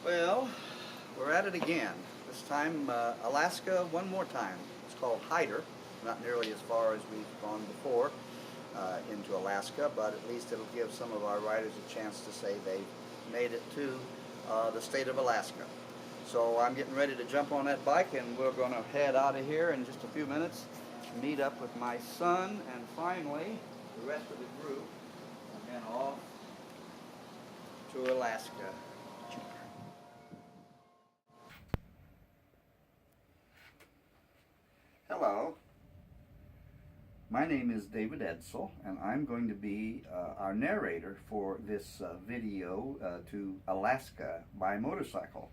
Well, we're at it again. This time, Alaska one more time. It's called Hyder. Not nearly as far as we've gone before into Alaska, but at least it'll give some of our riders a chance to say they made it to the state of Alaska. So I'm getting ready to jump on that bike, and we're going to head out of here in just a few minutes, meet up with my son, and finally the rest of the group, and then off to Alaska. Hello, my name is David Edsel, and I'm going to be our narrator for this video to Alaska by motorcycle.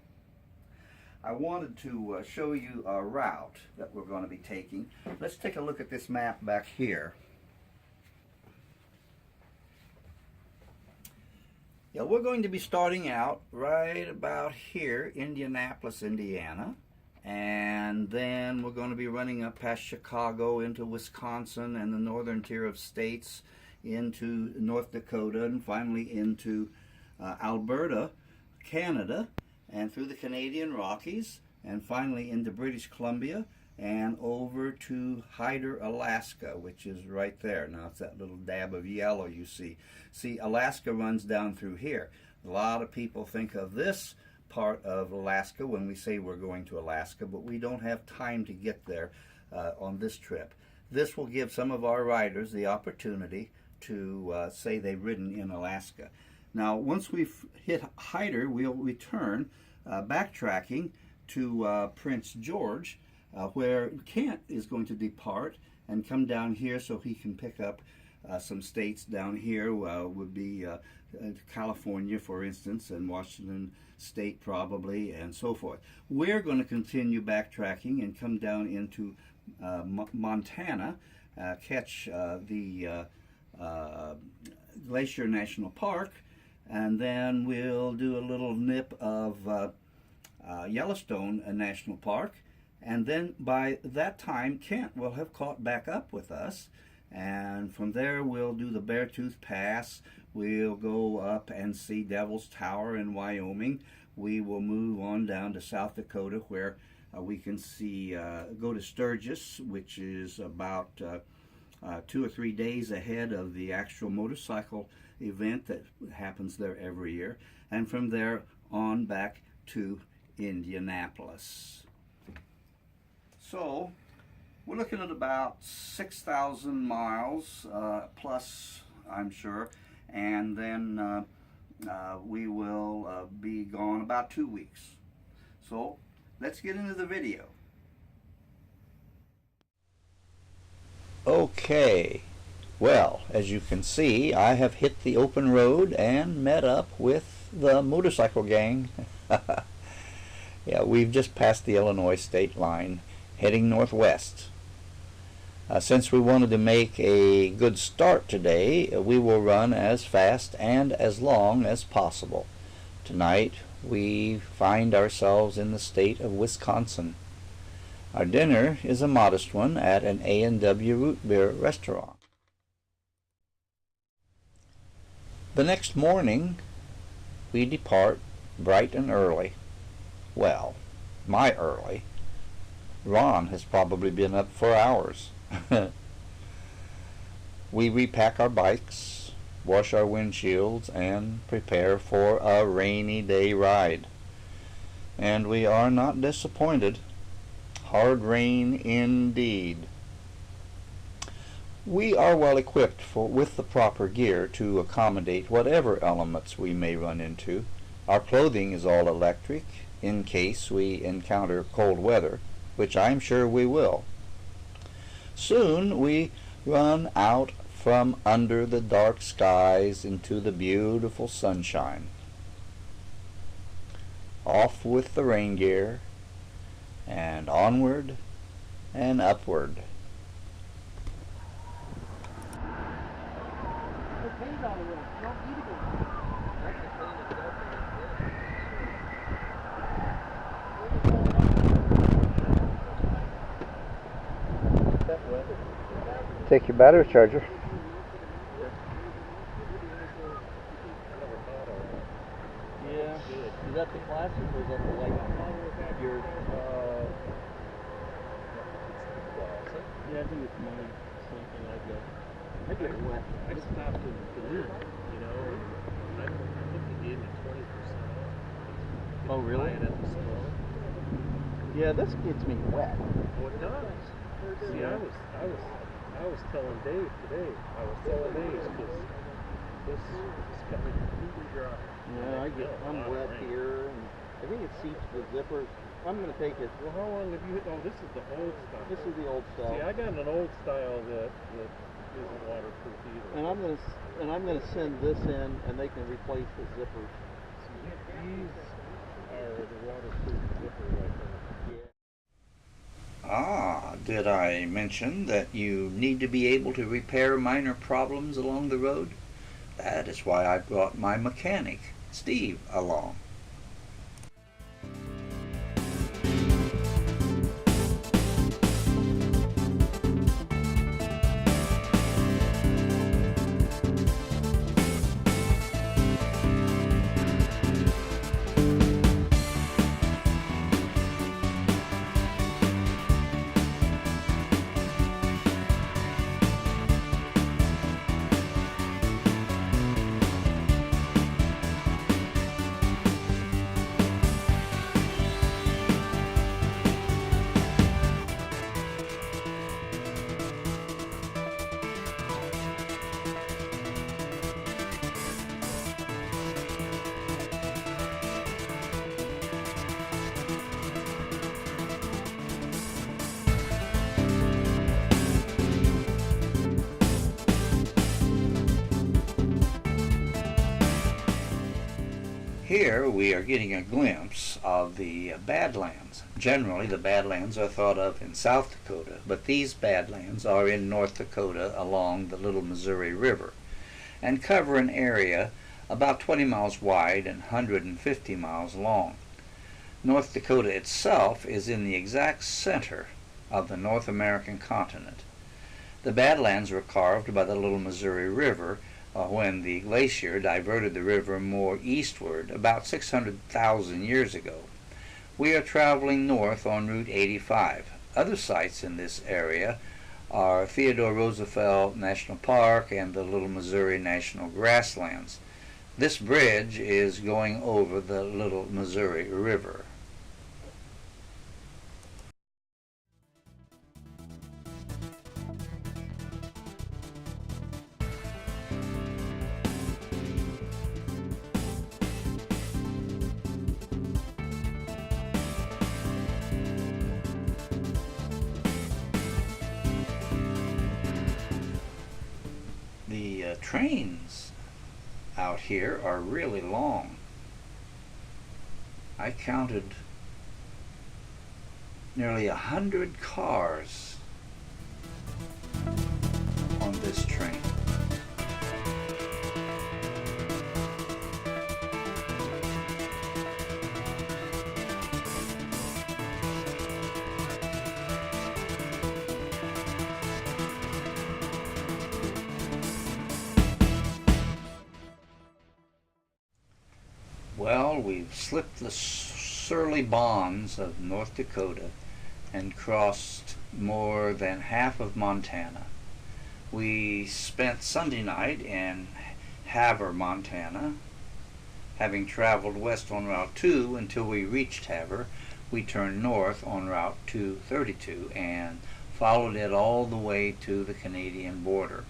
I wanted to show you a route that we're going to be taking. Let's take a look at this map back here. Yeah, we're going to be starting out right about here, Indianapolis, Indiana. And then we're going to be running up past Chicago into Wisconsin and the northern tier of states into North Dakota, and finally into Alberta, Canada, and through the Canadian Rockies, and finally into British Columbia and over to Hyder, Alaska, which is right there. Now it's that little dab of yellow you see. See, Alaska runs down through here. A lot of people think of this part of Alaska when we say we're going to Alaska, but we don't have time to get there on this trip. This will give some of our riders the opportunity to say they've ridden in Alaska. Now, once we've hit Hyder, we'll return backtracking to Prince George, where Kent is going to depart and come down here so he can pick up some states down here. Would be California, for instance, and Washington State probably, and so forth. We're going to continue backtracking and come down into Montana, catch the Glacier National Park, and then we'll do a little nip of Yellowstone National Park, and then by that time Kent will have caught back up with us, and from there we'll do the Beartooth Pass. We'll go up and see Devil's Tower in Wyoming. We will move on down to South Dakota, where we can see, go to Sturgis, which is about 2 or 3 days ahead of the actual motorcycle event that happens there every year. And from there on back to Indianapolis. So we're looking at about 6,000 miles plus, I'm sure, and then we will be gone about 2 weeks. So let's get into the video. Okay, well, as you can see, I have hit the open road and met up with the motorcycle gang. Yeah, we've just passed the Illinois state line, heading northwest. Since we wanted to make a good start today, we will run as fast and as long as possible. Tonight we find ourselves in the state of Wisconsin. Our dinner is a modest one at an A&W root beer restaurant. The next morning we depart bright and early. Well, my early. Ron has probably been up for hours. We repack our bikes, wash our windshields, and prepare for a rainy day ride. And we are not disappointed. Hard rain indeed. We are well equipped with the proper gear to accommodate whatever elements we may run into. Our clothing is all electric in case we encounter cold weather, which I'm sure we will. Soon we run out from under the dark skies into the beautiful sunshine. Off with the rain gear, and onward and upward. Take your battery charger. Yeah. Is that the classic or is that the light? Your yeah, I think it's mine. Something like that. I get wet. I stopped in Duluth, you know, and I think they gave me 20% off. Oh, really? Buy it at the store. Yeah, this gets me wet. Oh, it does. See, Yeah. I was telling Dave today. I was telling Dave because this got me completely dry. Yeah, I'm wet here, and I think it seeps the zippers. I'm gonna take it. Well, how long have you? Oh, this is the old style. This is the old style. See, I got an old style that isn't waterproof either. And I'm gonna send this in, and they can replace the zippers. See, these are the waterproof zipper right there. Yeah. Ah, did I mention that you need to be able to repair minor problems along the road? That is why I brought my mechanic, Steve, along. Here we are getting a glimpse of the Badlands. Generally, the Badlands are thought of in South Dakota, but these Badlands are in North Dakota along the Little Missouri River and cover an area about 20 miles wide and 150 miles long. North Dakota itself is in the exact center of the North American continent. The Badlands were carved by the Little Missouri River when the glacier diverted the river more eastward about 600,000 years ago. We are traveling north on Route 85. Other sites in this area are Theodore Roosevelt National Park and the Little Missouri National Grasslands. This bridge is going over the Little Missouri River. The trains out here are really long. I counted nearly 100 cars on this train. Well, we've slipped the surly bonds of North Dakota and crossed more than half of Montana. We spent Sunday night in Havre, Montana. Having traveled west on Route 2 until we reached Havre, we turned north on Route 232 and followed it all the way to the Canadian border.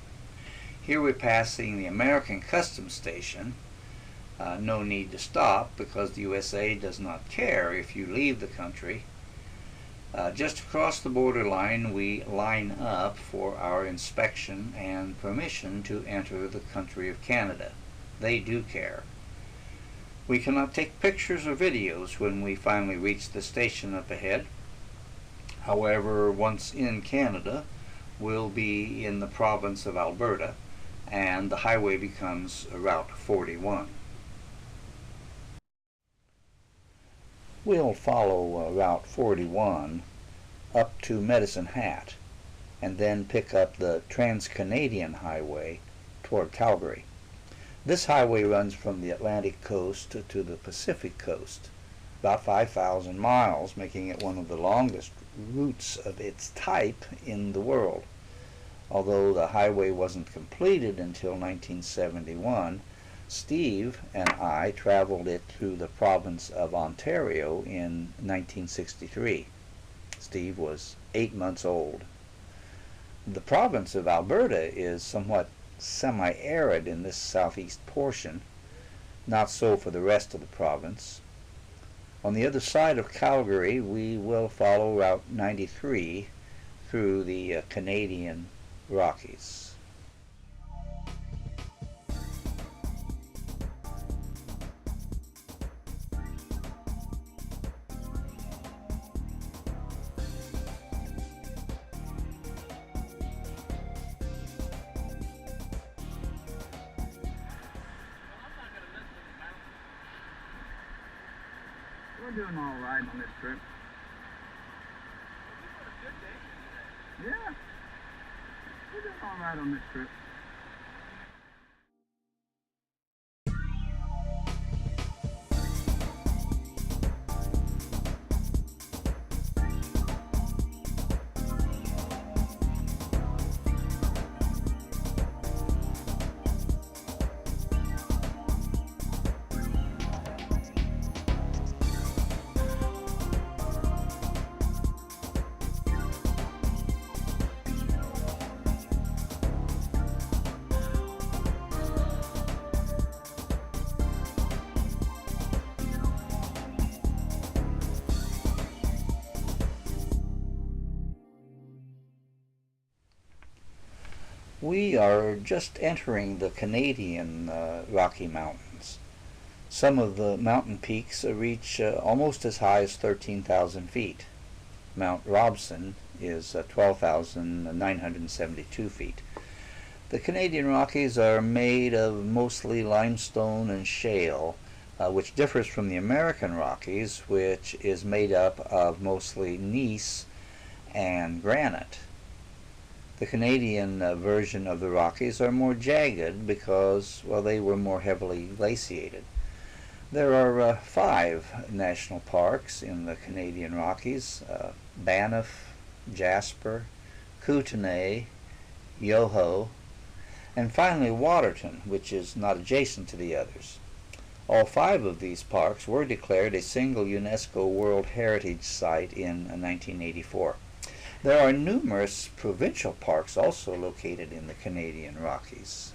Here we're passing the American Customs Station. No need to stop because the USA does not care if you leave the country. Just across the borderline we line up for our inspection and permission to enter the country of Canada. They do care. We cannot take pictures or videos when we finally reach the station up ahead. However, once in Canada, we'll be in the province of Alberta and the highway becomes Route 41. We'll follow Route 41 up to Medicine Hat and then pick up the Trans-Canadian Highway toward Calgary. This highway runs from the Atlantic coast to the Pacific coast, about 5,000 miles, making it one of the longest routes of its type in the world. Although the highway wasn't completed until 1971, Steve and I traveled it through the province of Ontario in 1963. Steve was 8 months old. The province of Alberta is somewhat semi-arid in this southeast portion, not so for the rest of the province. On the other side of Calgary, we will follow Route 93 through the Canadian Rockies. We're doing all right on this trip. Yeah, we're doing all right on this trip. We are just entering the Canadian Rocky Mountains. Some of the mountain peaks reach almost as high as 13,000 feet. Mount Robson is 12,972 feet. The Canadian Rockies are made of mostly limestone and shale, which differs from the American Rockies, which is made up of mostly gneiss and granite. The Canadian version of the Rockies are more jagged because, well, they were more heavily glaciated. There are 5 national parks in the Canadian Rockies: Banff, Jasper, Kootenay, Yoho, and finally Waterton, which is not adjacent to the others. All 5 of these parks were declared a single UNESCO World Heritage Site in 1984. There are numerous provincial parks also located in the Canadian Rockies.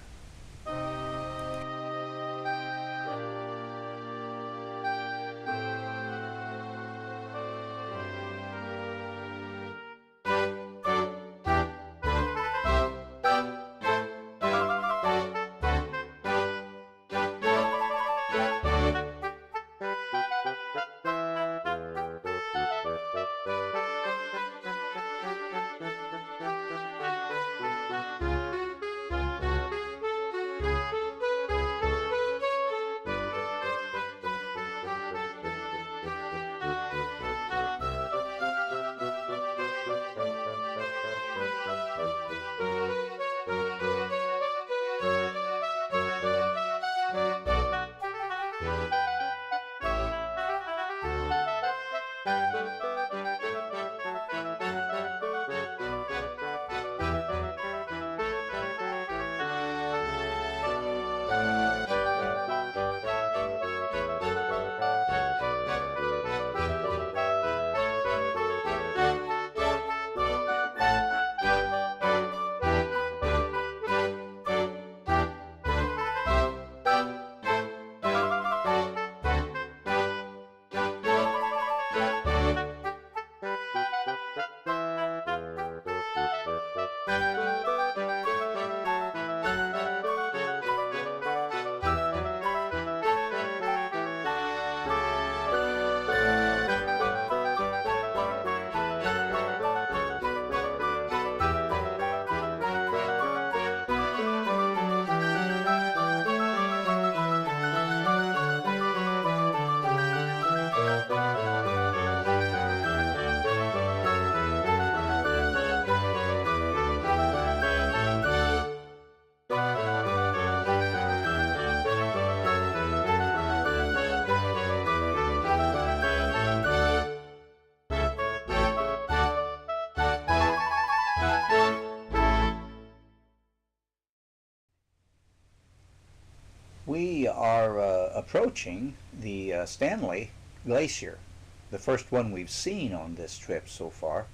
We are approaching the Stanley Glacier, the first one we've seen on this trip so far.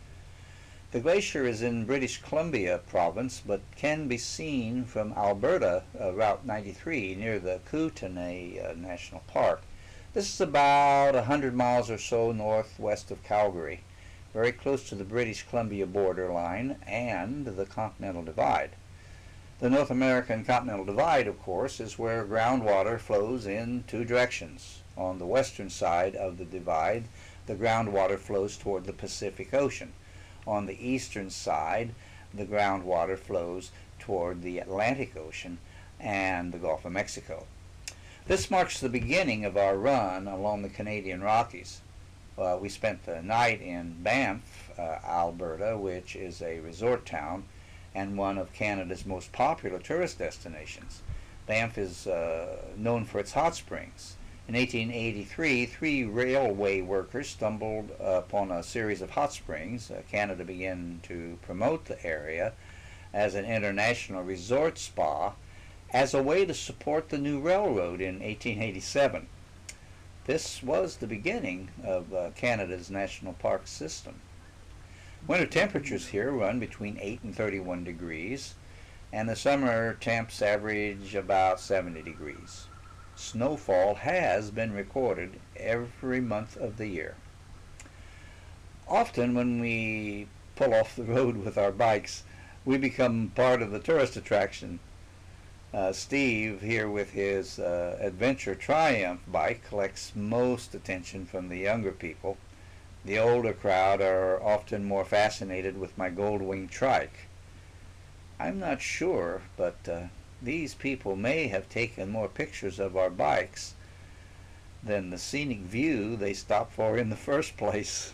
The glacier is in British Columbia province, but can be seen from Alberta, Route 93, near the Kootenay National Park. This is about 100 miles or so northwest of Calgary, very close to the British Columbia borderline and the Continental Divide. The North American Continental Divide, of course, is where groundwater flows in two directions. On the western side of the divide, the groundwater flows toward the Pacific Ocean. On the eastern side, the groundwater flows toward the Atlantic Ocean and the Gulf of Mexico. This marks the beginning of our run along the Canadian Rockies. We spent the night in Banff, Alberta, which is a resort town and one of Canada's most popular tourist destinations. Banff is known for its hot springs. In 1883, 3 railway workers stumbled upon a series of hot springs. Canada began to promote the area as an international resort spa as a way to support the new railroad in 1887. This was the beginning of Canada's national park system. Winter temperatures here run between 8 and 31 degrees, and the summer temps average about 70 degrees. Snowfall has been recorded every month of the year. Often when we pull off the road with our bikes, we become part of the tourist attraction. Steve, here with his Adventure Triumph bike, collects most attention from the younger people. The older crowd are often more fascinated with my gold-wing trike. I'm not sure, but these people may have taken more pictures of our bikes than the scenic view they stopped for in the first place.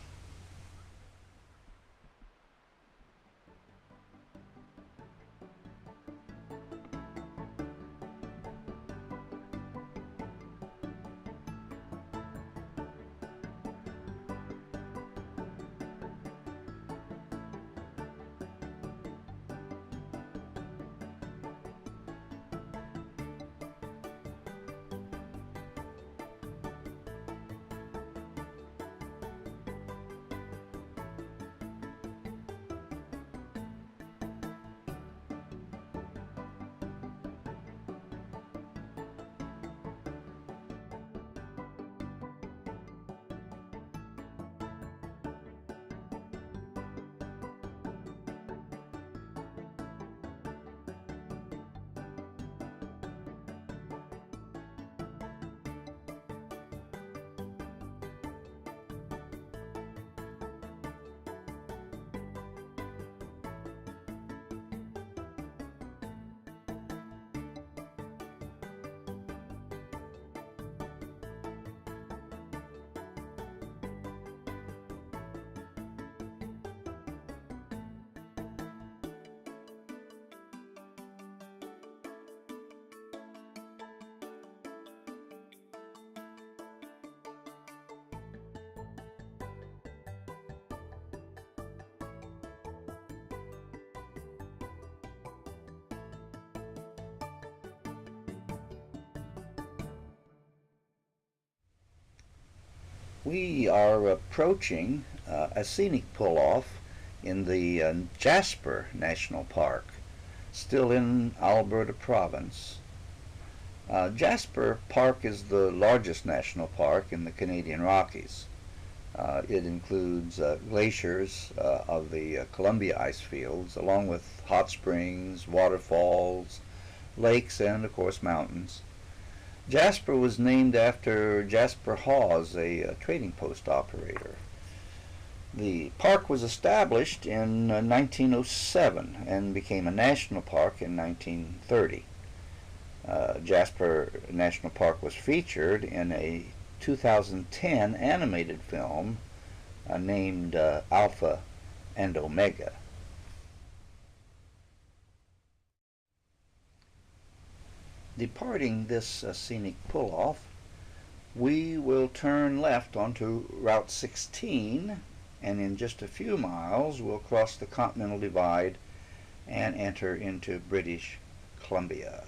We are approaching a scenic pull-off in the Jasper National Park, still in Alberta province. Jasper Park is the largest national park in the Canadian Rockies. It includes glaciers of the Columbia ice fields, along with hot springs, waterfalls, lakes, and of course mountains. Jasper was named after Jasper Hawes, a trading post operator. The park was established in 1907 and became a national park in 1930. Jasper National Park was featured in a 2010 animated film named Alpha and Omega. Departing this scenic pull-off, we will turn left onto Route 16, and in just a few miles we'll cross the Continental Divide and enter into British Columbia.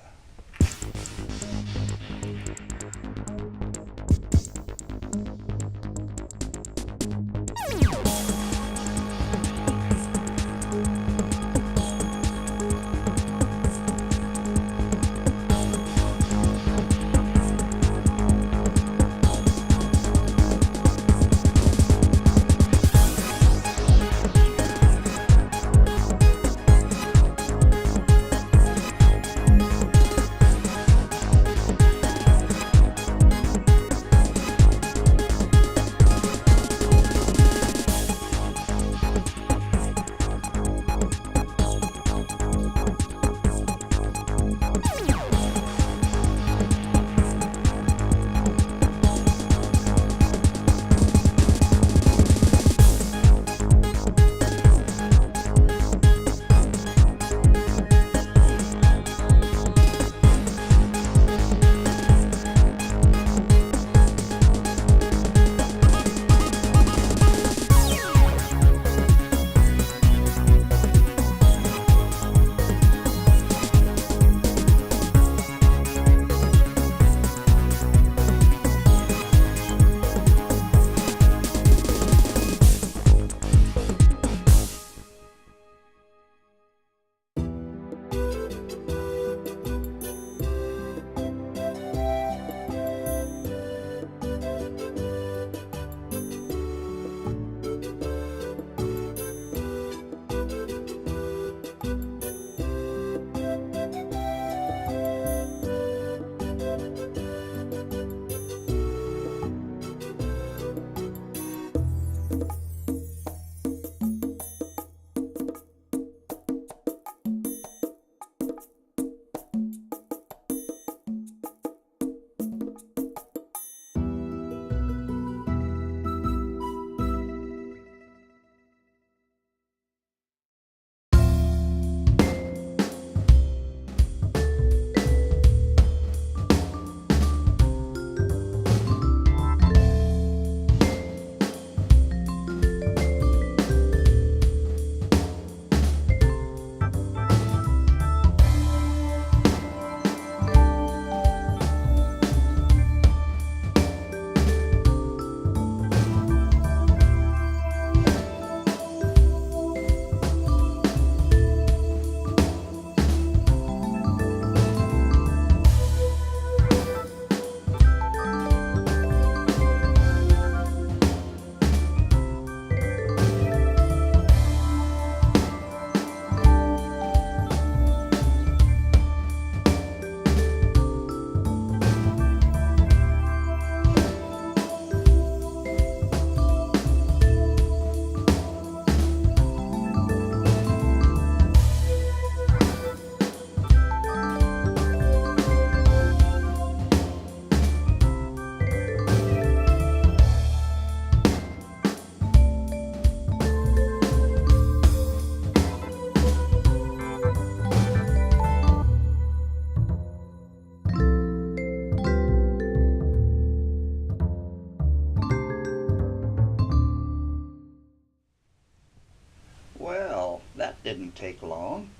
shouldn't take long,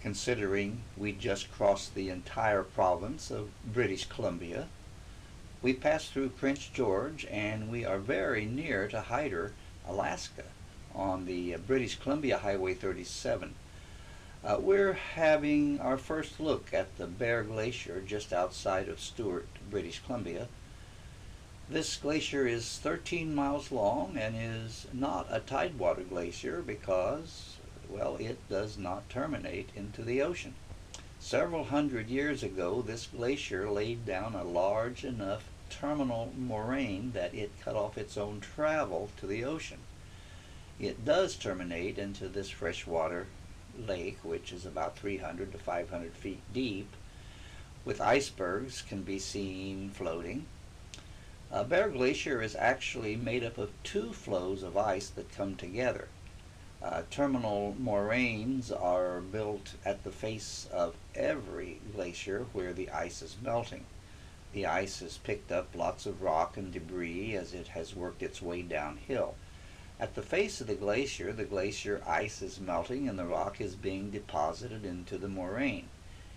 considering we just crossed the entire province of British Columbia. We passed through Prince George, and we are very near to Hyder, Alaska, on the British Columbia Highway 37. We're having our first look at the Bear Glacier just outside of Stewart, British Columbia. This glacier is 13 miles long and is not a tidewater glacier because, well, it does not terminate into the ocean. Several hundred years ago, this glacier laid down a large enough terminal moraine that it cut off its own travel to the ocean. It does terminate into this freshwater lake, which is about 300 to 500 feet deep, with icebergs can be seen floating. Bear Glacier is actually made up of two flows of ice that come together. Terminal moraines are built at the face of every glacier where the ice is melting. The ice has picked up lots of rock and debris as it has worked its way downhill. At the face of the glacier ice is melting and the rock is being deposited into the moraine.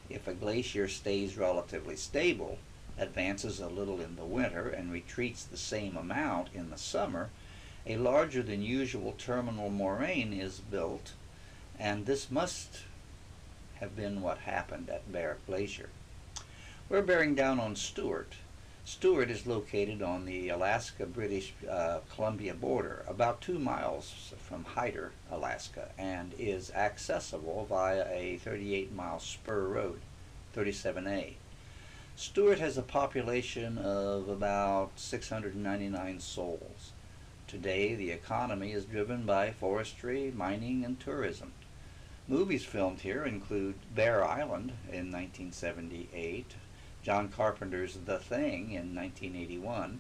If a glacier stays relatively stable, advances a little in the winter, and retreats the same amount in the summer, a larger than usual terminal moraine is built, and this must have been what happened at Bear Glacier. We're bearing down on Stewart. Stewart is located on the Alaska-British Columbia border, about 2 miles from Hyder, Alaska, and is accessible via a 38-mile spur road, 37A. Stewart has a population of about 699 souls. Today, the economy is driven by forestry, mining, and tourism. Movies filmed here include Bear Island in 1978, John Carpenter's The Thing in 1981,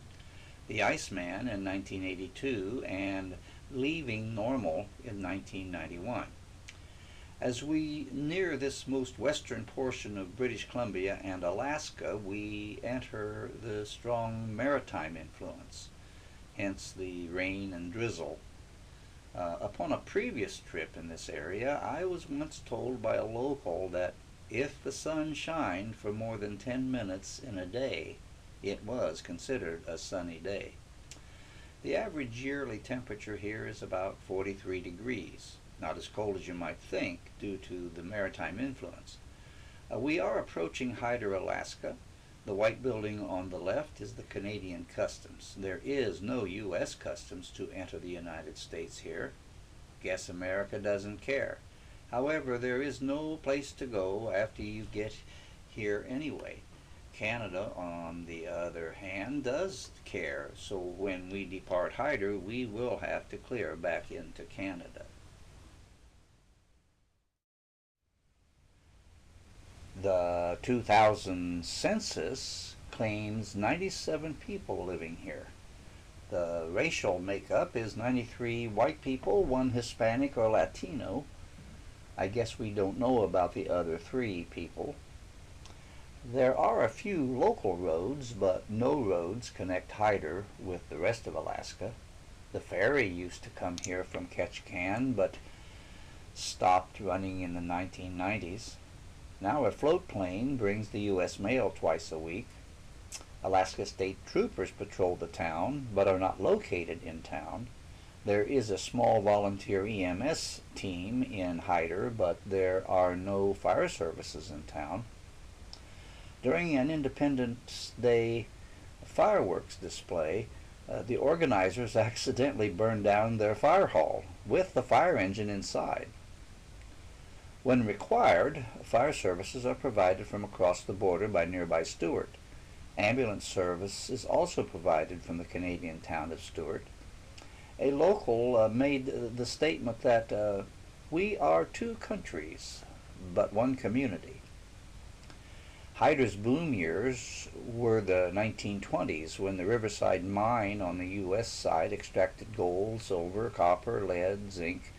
The Iceman in 1982, and Leaving Normal in 1991. As we near this most western portion of British Columbia and Alaska, we enter the strong maritime influence, hence the rain and drizzle. Upon a previous trip in this area, I was once told by a local that if the sun shined for more than 10 minutes in a day, it was considered a sunny day. The average yearly temperature here is about 43 degrees, not as cold as you might think due to the maritime influence. We are approaching Hyder, Alaska. The white building on the left is the Canadian Customs. There is no U.S. Customs to enter the United States here. Guess America doesn't care. However, there is no place to go after you get here anyway. Canada, on the other hand, does care, so when we depart Hyder, we will have to clear back into Canada. The 2000 census claims 97 people living here. The racial makeup is 93 white people, 1 Hispanic or Latino. I guess we don't know about the other 3 people. There are a few local roads, but no roads connect Hyder with the rest of Alaska. The ferry used to come here from Ketchikan, but stopped running in the 1990s. Now a float plane brings the U.S. mail twice a week. Alaska State Troopers patrol the town, but are not located in town. There is a small volunteer EMS team in Hyder, but there are no fire services in town. During an Independence Day fireworks display, the organizers accidentally burned down their fire hall with the fire engine inside. When required, fire services are provided from across the border by nearby Stewart. Ambulance service is also provided from the Canadian town of Stewart. A local made the statement that we are 2 countries, but 1 community. Hyder's boom years were the 1920s, when the Riverside mine on the U.S. side extracted gold, silver, copper, lead, zinc,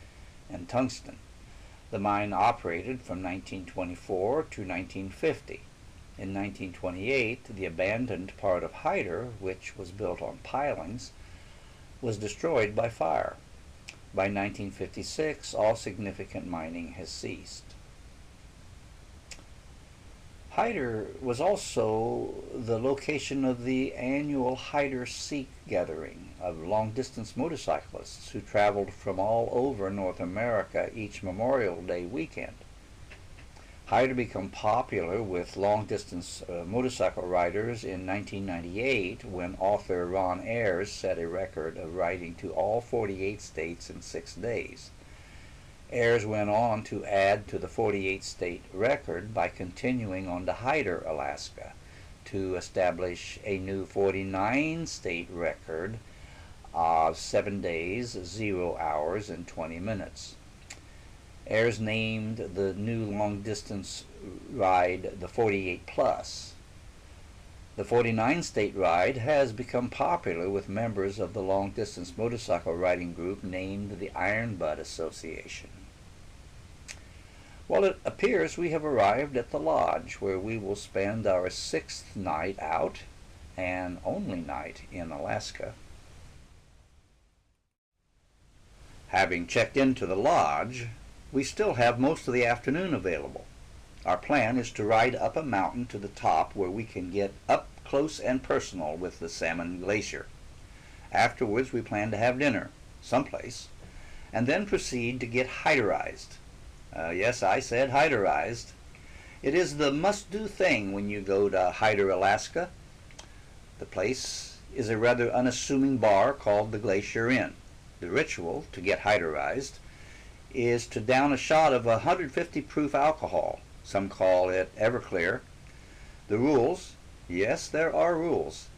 and tungsten. The mine operated from 1924 to 1950. In 1928, the abandoned part of Hyder, which was built on pilings, was destroyed by fire. By 1956, all significant mining has ceased. Hyder was also the location of the annual Hyder Sikh gathering of long-distance motorcyclists who traveled from all over North America each Memorial Day weekend. Hyder became popular with long-distance motorcycle riders in 1998 when author Ron Ayers set a record of riding to all 48 states in 6 days. Ayers went on to add to the 48-state record by continuing on to Hyder, Alaska, to establish a new 49-state record of 7 days, 0 hours, and 20 minutes. Ayers named the new long-distance ride the 48 Plus. The 49-state ride has become popular with members of the long-distance motorcycle riding group named the Iron Butt Association. Well, it appears we have arrived at the lodge where we will spend our 6th night out and only night in Alaska. Having checked into the lodge, we still have most of the afternoon available. Our plan is to ride up a mountain to the top where we can get up close and personal with the Salmon Glacier. Afterwards, we plan to have dinner someplace and then proceed to get Hyderized. Yes, I said Hyderized. It is the must-do thing when you go to Hyder, Alaska. The place is a rather unassuming bar called the Glacier Inn. The ritual to get Hyderized is to down a shot of 150 proof alcohol. Some call it Everclear. The rules, yes, there are rules.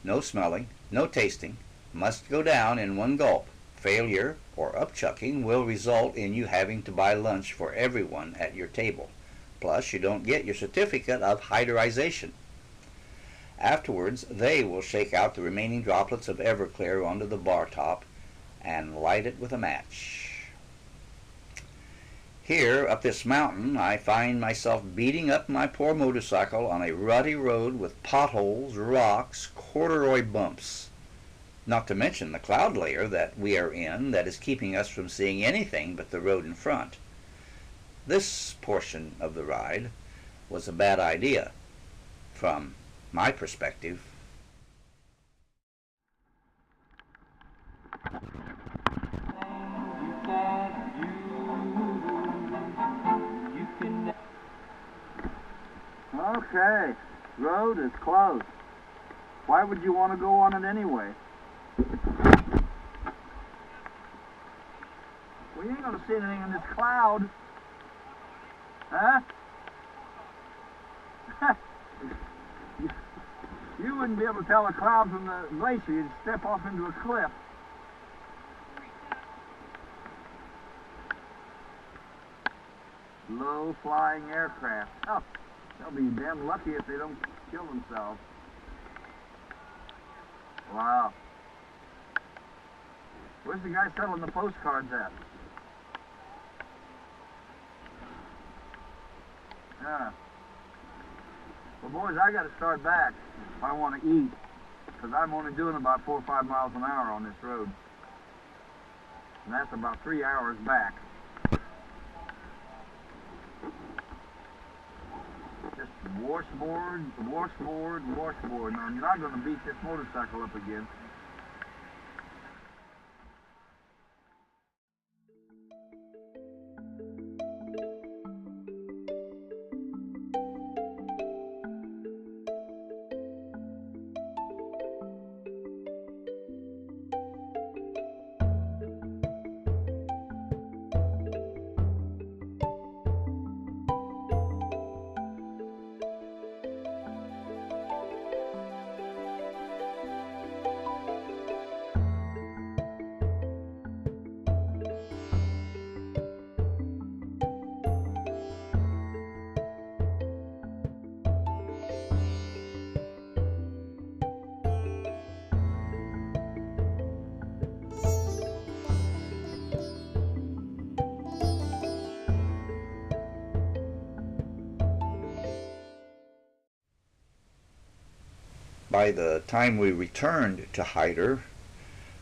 No smelling, no tasting, must go down in one gulp. Failure or upchucking will result in you having to buy lunch for everyone at your table. Plus, you don't get your certificate of Hyderization. Afterwards, they will shake out the remaining droplets of Everclear onto the bar top and light it with a match. Here, up this mountain, I find myself beating up my poor motorcycle on a rutty road with potholes, rocks, corduroy bumps. Not to mention the cloud layer that we are in that is keeping us from seeing anything but the road in front. This portion of the ride was a bad idea, from my perspective. Okay, road is closed. Why would you want to go on it anyway? We ain't gonna see anything in this cloud. Huh? You wouldn't be able to tell a cloud from the glacier. You'd step off into a cliff. Low-flying aircraft. Oh, they'll be damn lucky if they don't kill themselves. Wow. Where's the guy selling the postcards at? Yeah. Well, boys, I got to start back if I want to eat, because I'm only doing about 4 or 5 miles an hour on this road. And that's about 3 hours back. Just washboard, washboard, washboard. Now, I'm not going to beat this motorcycle up again. By the time we returned to Hyder,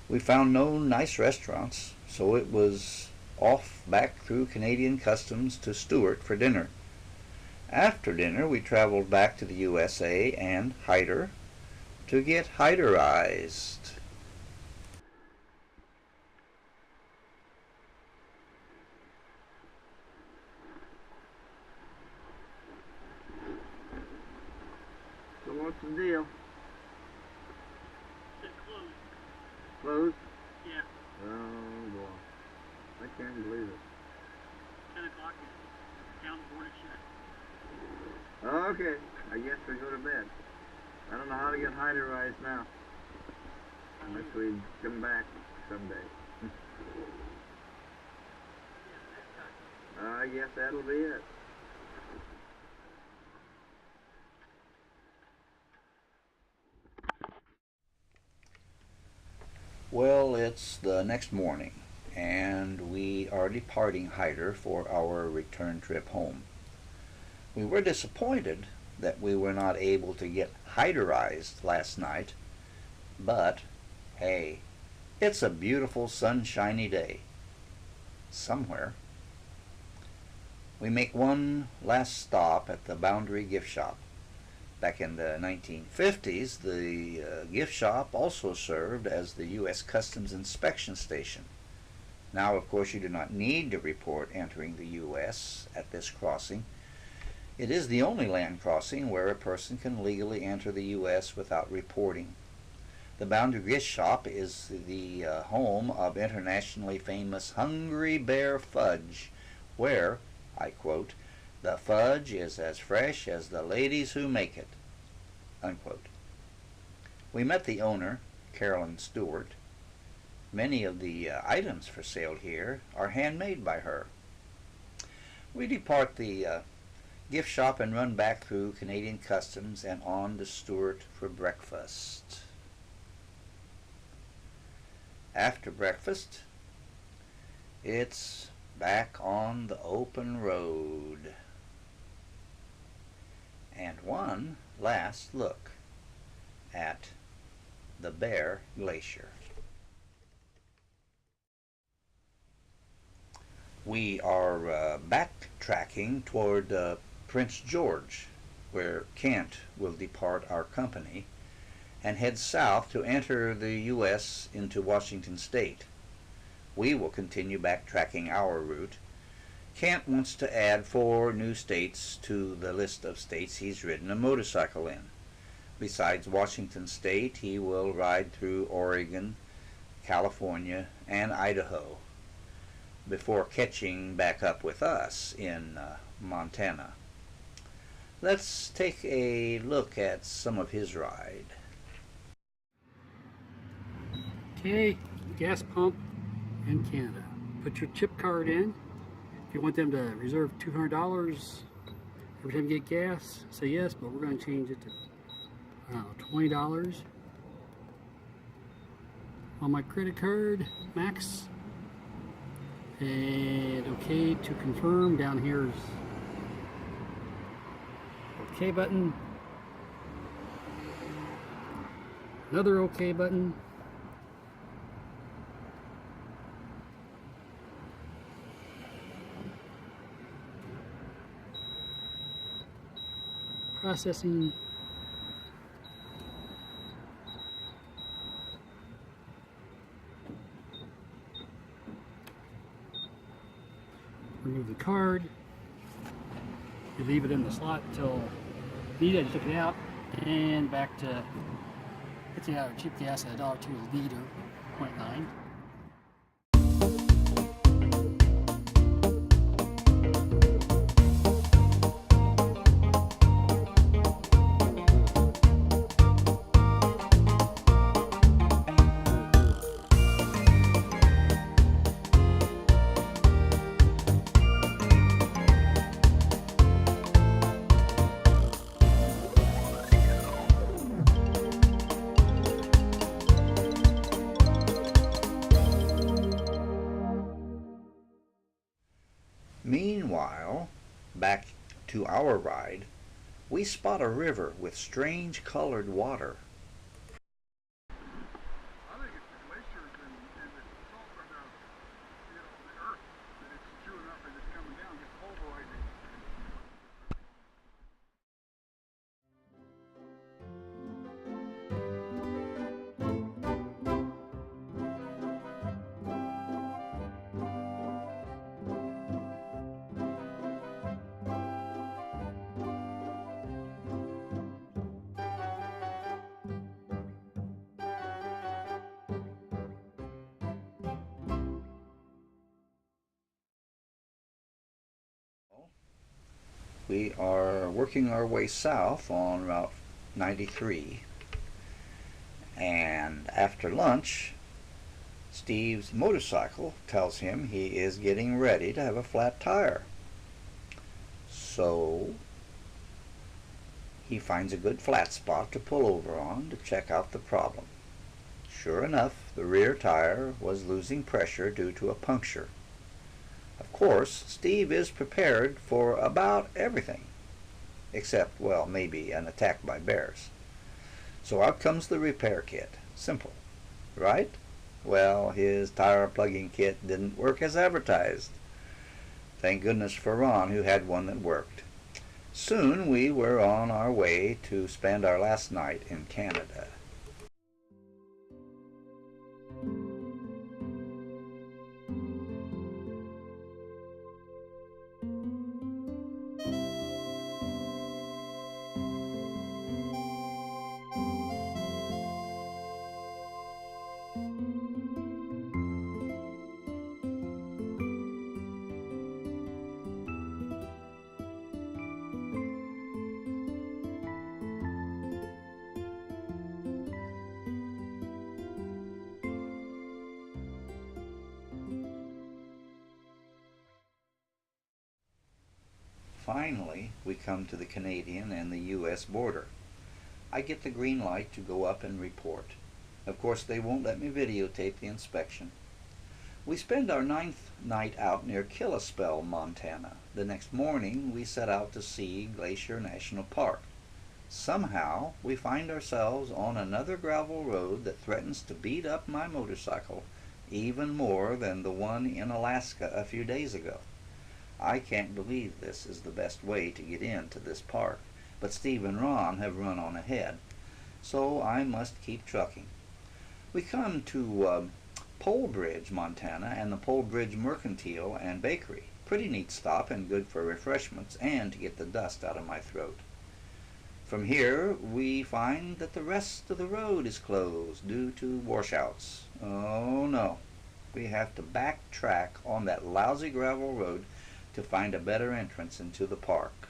We found no nice restaurants, so it was off back through Canadian Customs to Stewart for dinner. After dinner, we traveled back to the USA and Hyder to get Hyderized. So what's the deal? It's closed. Closed? Yeah, Oh boy. I can't believe it. 10 o'clock. Town board is shut. Okay, I guess we go to bed. I don't know how to get Hyderized now. Unless we come back someday. I guess that'll be it. Well, it's the next morning, and we are departing Hyder for our return trip home. We were disappointed that we were not able to get Hyderized last night, but hey, it's a beautiful sunshiny day somewhere. We make one last stop at the Boundary Gift Shop. Back in the 1950s, the gift shop also served as the U.S. Customs Inspection Station. Now, of course, you do not need to report entering the U.S. at this crossing. It is the only land crossing where a person can legally enter the U.S. without reporting. The Boundary Gift Shop is the home of internationally famous Hungry Bear Fudge, where, I quote, "The fudge is as fresh as the ladies who make it," unquote. We met the owner, Carolyn Stewart. Many of the items for sale here are handmade by her. We depart the gift shop and run back through Canadian Customs and on to Stewart for breakfast. After breakfast, it's back on the open road. And one last look at the Bear Glacier. We are backtracking toward Prince George, where Kent will depart our company and head south to enter the U.S. into Washington State. We will continue backtracking our route. Kent wants to add 4 new states to the list of states he's ridden a motorcycle in. Besides Washington State, he will ride through Oregon, California, and Idaho before catching back up with us in Montana. Let's take a look at some of his ride. Okay, gas pump in Canada. Put your chip card in. If you want them to reserve $200 every time you get gas, say yes, but we're going to change it to, I don't know, $20 on my credit card, max. And okay to confirm. Down here is OK button. Another OK button. Processing. Remove the card. You leave it in the slot until needed. You took it out and back to getting out of cheap gas at $1.02 a liter, 0.9. Meanwhile, back to our ride, we spot a river with strange colored water. I think it's the glaciers we are working our way south on Route 93, and after lunch, Steve's motorcycle tells him he is getting ready to have a flat tire. So he finds a good flat spot to pull over on to check out the problem. Sure enough, the rear tire was losing pressure due to a puncture. Of course, Steve is prepared for about everything, except, well, maybe an attack by bears. So out comes the repair kit. Simple, right? Well, his tire plugging kit didn't work as advertised. Thank goodness for Ron, who had one that worked. Soon we were on our way to spend our last night in Canada. Finally, we come to the Canadian and the U.S. border. I get the green light to go up and report. Of course, they won't let me videotape the inspection. We spend our 9th night out near Kalispell, Montana. The next morning, we set out to see Glacier National Park. Somehow, we find ourselves on another gravel road that threatens to beat up my motorcycle even more than the one in Alaska a few days ago. I can't believe this is the best way to get into this park, but Steve and Ron have run on ahead, so I must keep trucking. We come to Polebridge, Montana, and the Polebridge Mercantile and Bakery. Pretty neat stop and good for refreshments and to get the dust out of my throat. From here, we find that the rest of the road is closed due to washouts. Oh no, we have to backtrack on that lousy gravel road to find a better entrance into the park.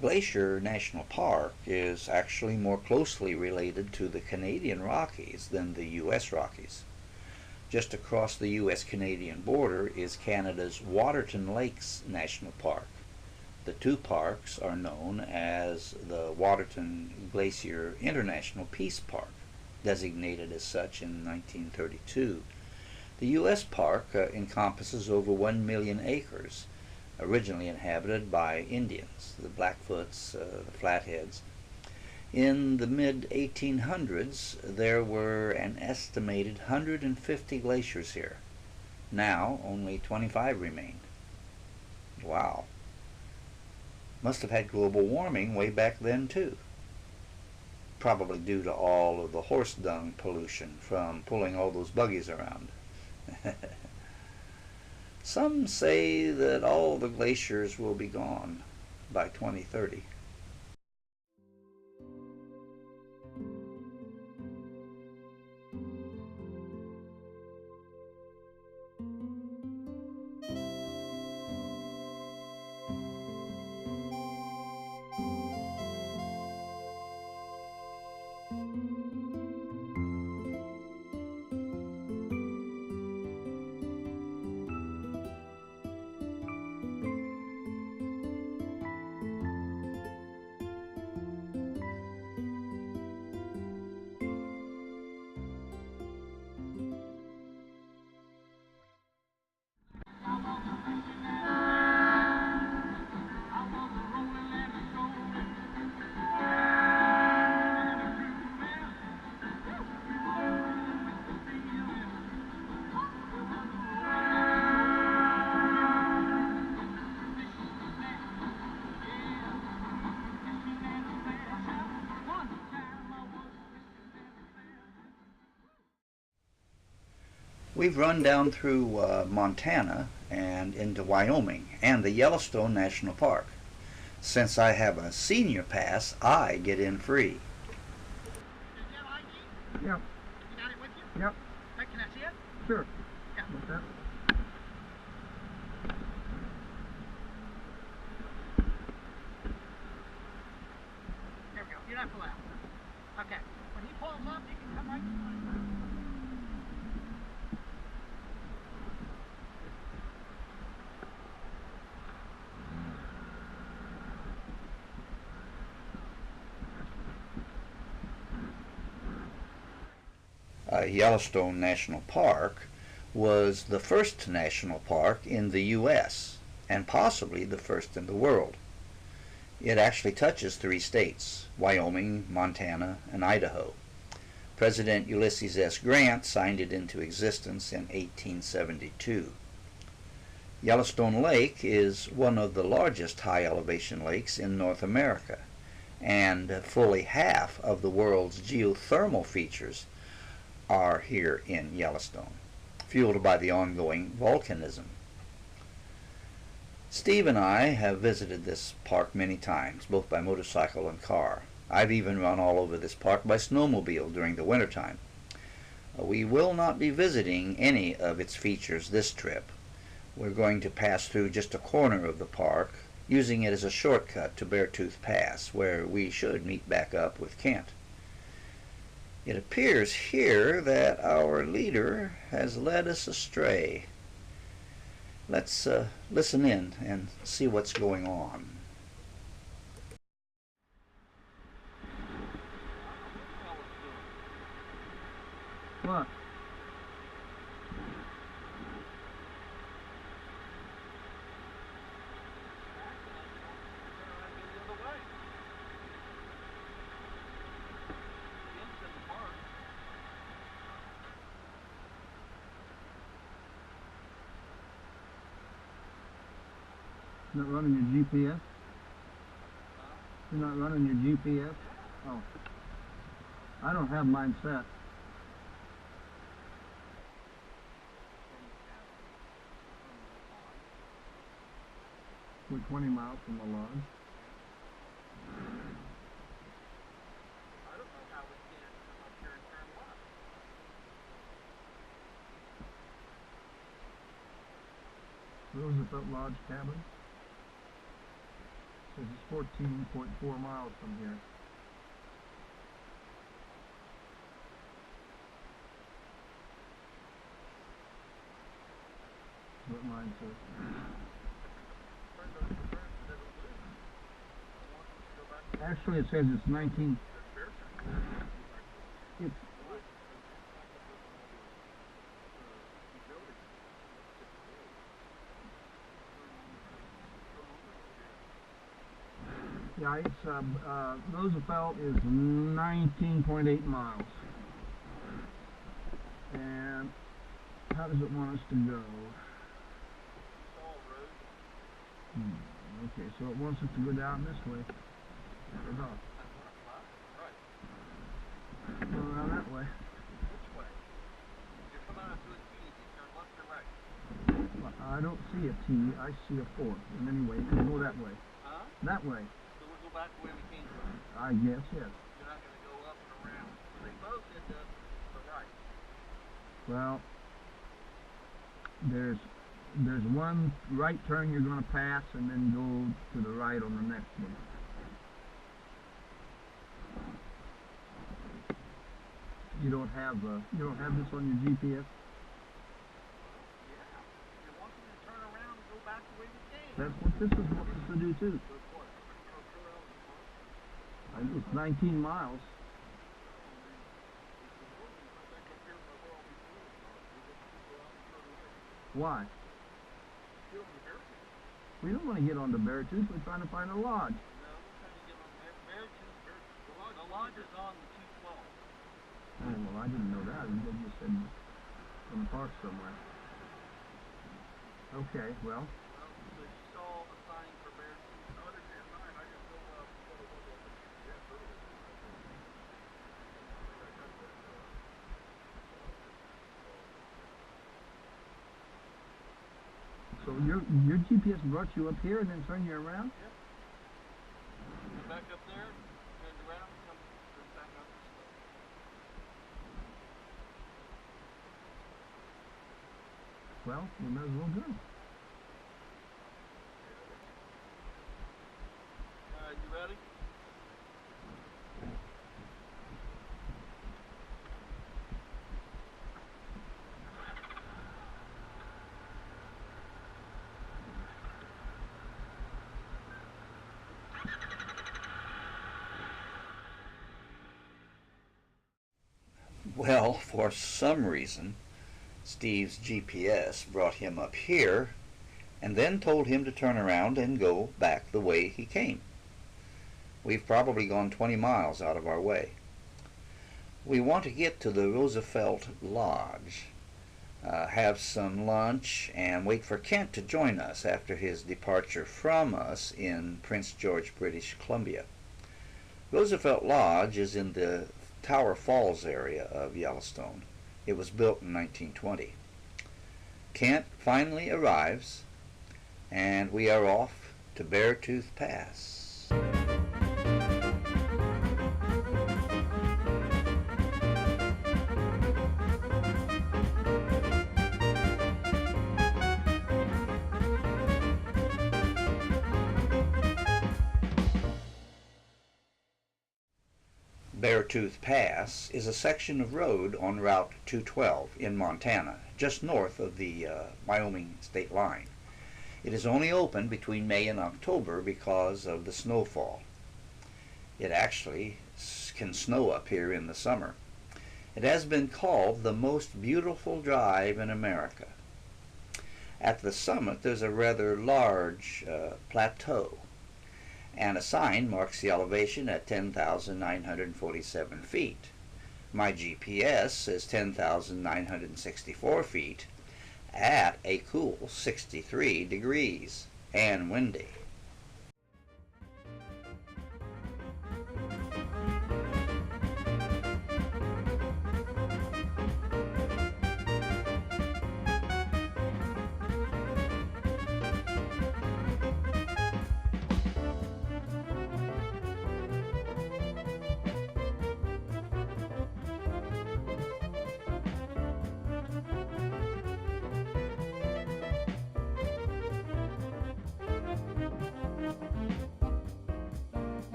Glacier National Park is actually more closely related to the Canadian Rockies than the U.S. Rockies. Just across the U.S.-Canadian border is Canada's Waterton Lakes National Park. The two parks are known as the Waterton Glacier International Peace Park, designated as such in 1932. The U.S. park encompasses over 1 million acres, originally inhabited by Indians, the Blackfoots, the Flatheads. In the mid-1800s, there were an estimated 150 glaciers here. Now, only 25 remain. Wow. Must have had global warming way back then, too. Probably due to all of the horse dung pollution from pulling all those buggies around. Some say that all the glaciers will be gone by 2030. We've run down through Montana and into Wyoming and the Yellowstone National Park. Since I have a senior pass, I get in free. Yep. You got it with you? Yep. Hey, can I see it? Sure. Yeah. What's that? I pull out? Okay. When he pulls up, you can come right to me. Yellowstone National Park was the first national park in the U.S. and possibly the first in the world. It actually touches 3 states, Wyoming, Montana, and Idaho. President Ulysses S. Grant signed it into existence in 1872. Yellowstone Lake is one of the largest high-elevation lakes in North America, and fully half of the world's geothermal features are here in Yellowstone, fueled by the ongoing volcanism. Steve and I have visited this park many times, both by motorcycle and car. I've even run all over this park by snowmobile during the wintertime. We will not be visiting any of its features this trip. We're going to pass through just a corner of the park, using it as a shortcut to Beartooth Pass, where we should meet back up with Kent. It appears here that our leader has led us astray. Let's listen in and see what's going on. What? You're not running your GPS? You're not running your GPS? Oh. I don't have mine set. We're 20 miles from the lodge. Roosevelt Lodge cabin. This is 14.4 miles from here. What mine says. Actually, it says it's 19. It's yeah, it's Roosevelt is 19.8 miles. And how does it want us to go? Okay, so it wants us to go down this way. Go around that way. Which way? You're coming out to a T. You turn left or right? Well, I don't see a T. I see a 4. And anyway, we'll go that way. Huh? That way. So we'll go back the way we came from. I guess, yes. You're not going to go up and around. They both did the right. Well, there's one right turn you're going to pass and then go to the right on the next one. You don't have this on your GPS? Yeah. You want them to turn around and go back the way we came. That's what this is wants us to do too. It's 19 miles. Why? We don't want to get on the Beartooth. We're trying to find a lodge. No, we're trying to get on Beartooth. The lodge is on the 212. Oh, well, I didn't know that. You just said in the park somewhere. Okay, well. Well, so you saw a sign for Beartooth. No, I didn't see a sign. I just know what it was on the GPS earlier. So your GPS brought you up here and then turned you around? Yep. Back up there, turned around, come back up this way. Well, we might as well go. Alright, you ready? Well, for some reason, Steve's GPS brought him up here and then told him to turn around and go back the way he came. We've probably gone 20 miles out of our way. We want to get to the Roosevelt Lodge, have some lunch, and wait for Kent to join us after his departure from us in Prince George, British Columbia. Roosevelt Lodge is in the Tower Falls area of Yellowstone. It was built in 1920. Kent finally arrives, and we are off to Beartooth Pass. Beartooth Pass is a section of road on Route 212 in Montana, just north of the Wyoming state line. It is only open between May and October because of the snowfall. It actually can snow up here in the summer. It has been called the most beautiful drive in America. At the summit there's a rather large plateau, and a sign marks the elevation at 10,947 feet. My GPS says 10,964 feet at a cool 63 degrees and windy.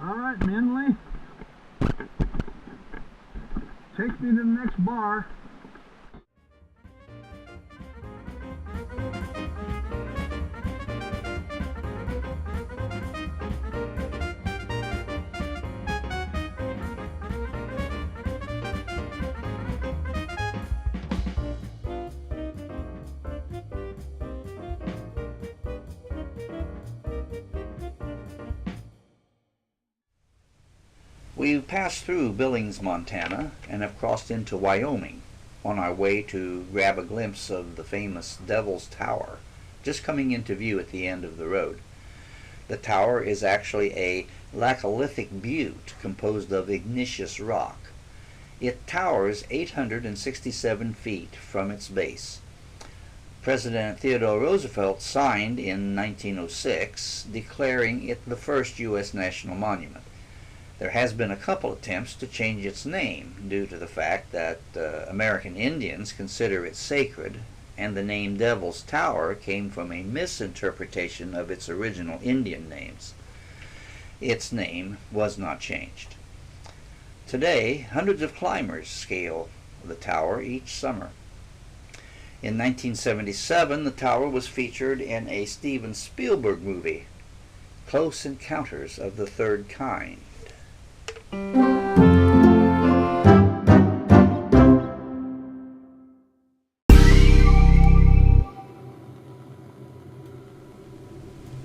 All right, Minley. Take me to the next bar. We've passed through Billings, Montana, and have crossed into Wyoming on our way to grab a glimpse of the famous Devil's Tower, just coming into view at the end of the road. The tower is actually a laccolithic butte composed of igneous rock. It towers 867 feet from its base. President Theodore Roosevelt signed in 1906 declaring it the first U.S. national monument. There has been a couple attempts to change its name due to the fact that American Indians consider it sacred, and the name Devil's Tower came from a misinterpretation of its original Indian names. Its name was not changed. Today, hundreds of climbers scale the tower each summer. In 1977, the tower was featured in a Steven Spielberg movie, Close Encounters of the Third Kind.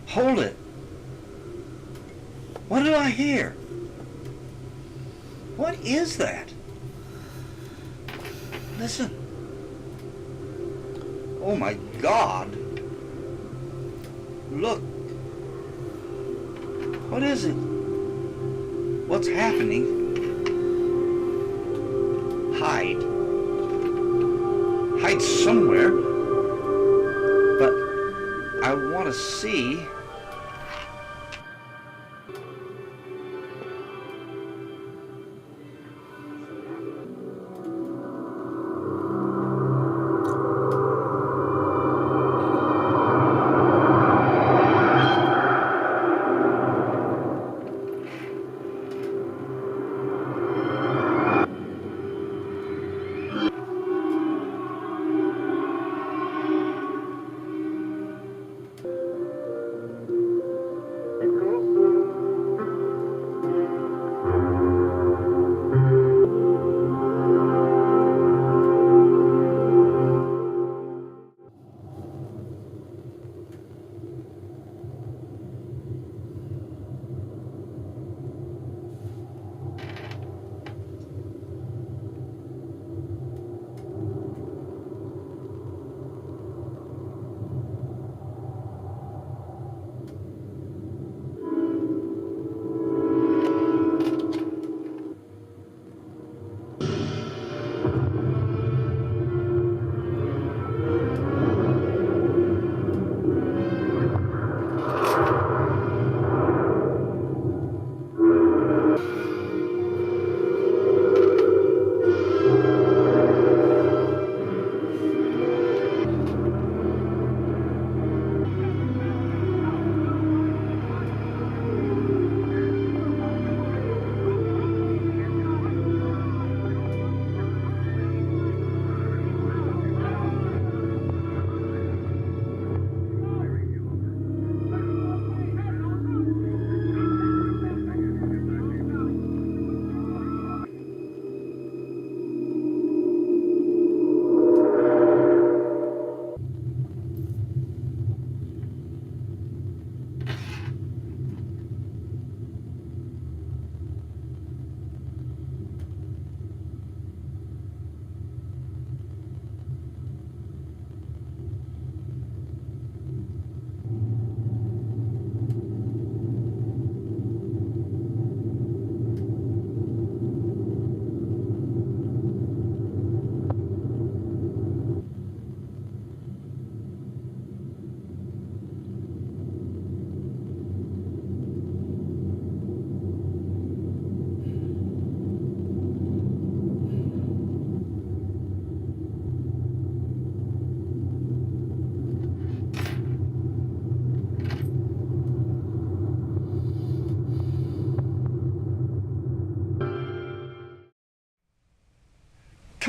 Hold it! What did I hear? What is that? Listen. Oh my God! Look! What is it? What's happening? Hide. Hide somewhere. But I want to see.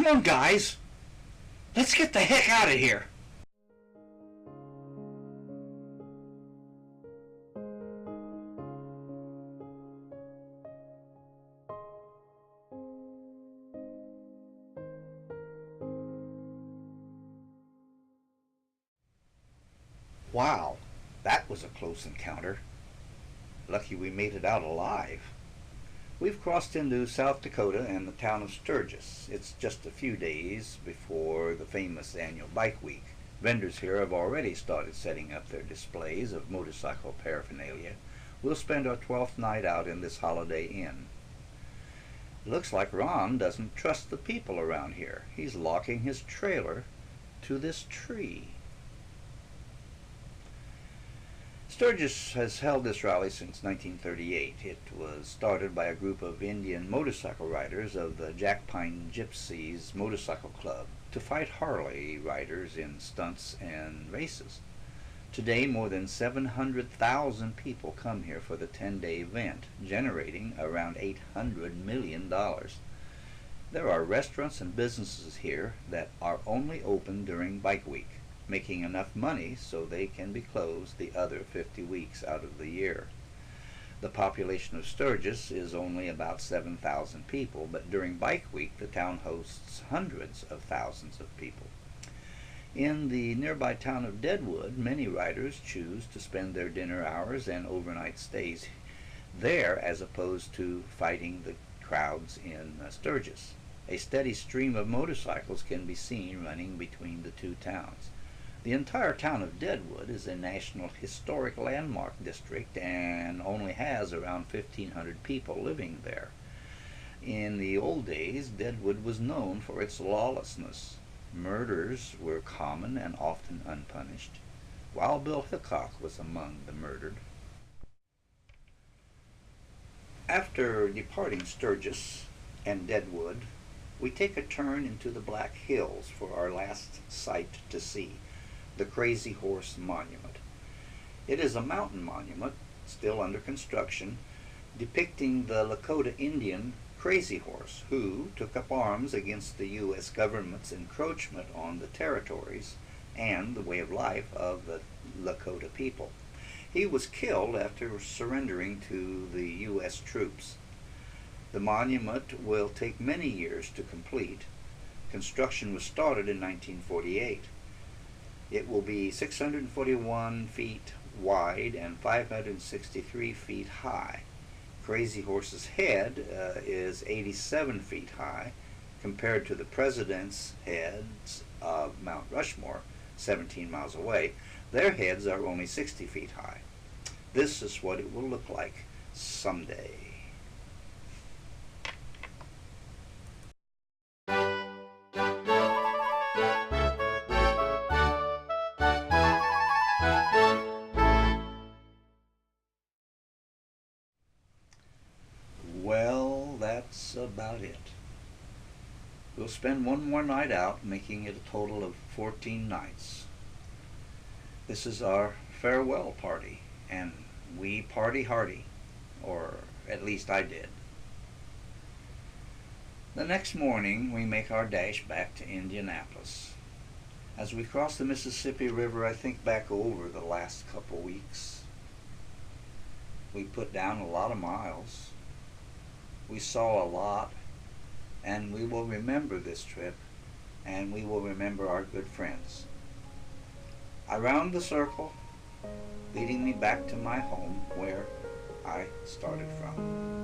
Come on, guys. Let's get the heck out of here. Wow, that was a close encounter. Lucky we made it out alive. We've crossed into South Dakota and the town of Sturgis. It's just a few days before the famous annual Bike Week. Vendors here have already started setting up their displays of motorcycle paraphernalia. We'll spend our 12th night out in this Holiday Inn. It looks like Ron doesn't trust the people around here. He's locking his trailer to this tree. Sturgis has held this rally since 1938. It was started by a group of Indian motorcycle riders of the Jack Pine Gypsies Motorcycle Club to fight Harley riders in stunts and races. Today, more than 700,000 people come here for the 10-day event, generating around $800 million. There are restaurants and businesses here that are only open during Bike Week, making enough money so they can be closed the other 50 weeks out of the year. The population of Sturgis is only about 7,000 people, but during Bike Week the town hosts hundreds of thousands of people. In the nearby town of Deadwood, many riders choose to spend their dinner hours and overnight stays there as opposed to fighting the crowds in Sturgis. A steady stream of motorcycles can be seen running between the two towns. The entire town of Deadwood is a National Historic Landmark District and only has around 1,500 people living there. In the old days, Deadwood was known for its lawlessness. Murders were common and often unpunished. Wild Bill Hickok was among the murdered. After departing Sturgis and Deadwood, we take a turn into the Black Hills for our last sight to see, the Crazy Horse Monument. It is a mountain monument, still under construction, depicting the Lakota Indian Crazy Horse, who took up arms against the U.S. government's encroachment on the territories and the way of life of the Lakota people. He was killed after surrendering to the U.S. troops. The monument will take many years to complete. Construction was started in 1948. It will be 641 feet wide and 563 feet high. Crazy Horse's head is 87 feet high compared to the president's heads of Mount Rushmore, 17 miles away. Their heads are only 60 feet high. This is what it will look like someday. Well, that's about it. We'll spend one more night out, making it a total of 14 nights. This is our farewell party, and we party hardy, or at least I did. The next morning, we make our dash back to Indianapolis. As we cross the Mississippi River, I think back over the last couple weeks. We put down a lot of miles. We saw a lot, and we will remember this trip, and we will remember our good friends. I round the circle, leading me back to my home where I started from.